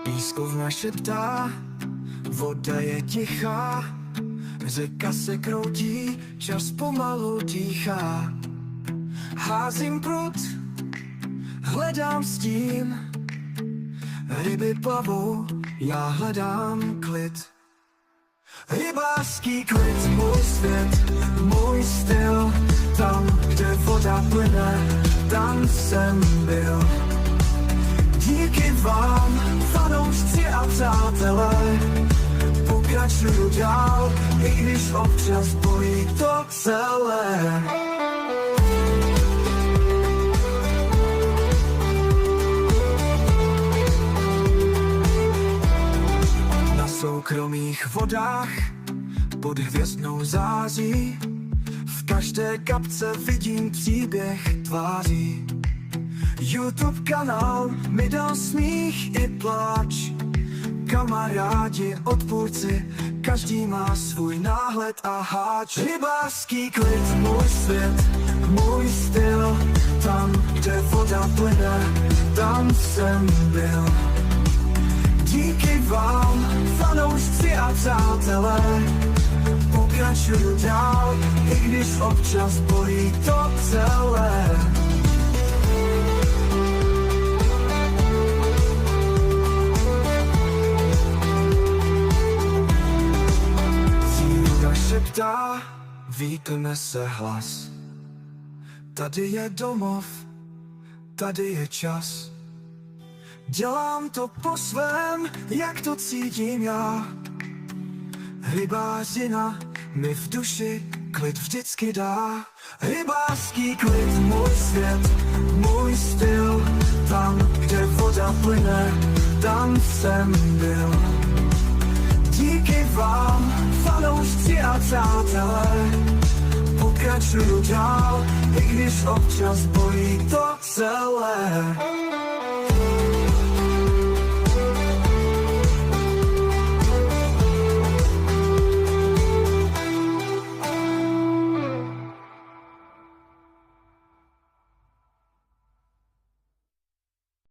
Pískovna šeptá, voda je tichá, řeka se kroutí, čas pomalu dýchá. Házím prut, hledám stín, ryby plavou, já hledám klid. Rybářský klid, můj svět, můj styl, tam, kde voda plyne, tam jsem byl. Díky vám, fanoušci a přátelé, pokračuju dál, i když občas bolí to celé. Na soukromých vodách, pod hvězdnou září, v každé kapce vidím příběh tváří. YouTube kanál mi dal smích i pláč, kamarádi, odpůrci, každý má svůj náhled a háč. Rybářský klid, můj svět, můj styl, tam, kde voda plyne, tam jsem byl. Díky vám, fanoušci a přátelé, pokračuju dál, i když občas bolí to celé. Šeptá, vítr nese hlas. Tady je domov, tady je čas. Dělám to po svém, jak to cítím já. Rybářina mi v duši klid vždycky dá. Rybářský klid, můj svět, můj styl, tam, kde voda plyne, tam jsem byl. Díky vám, fanoušci a přátelé, pokračuju dál, i když občas bolí to celé.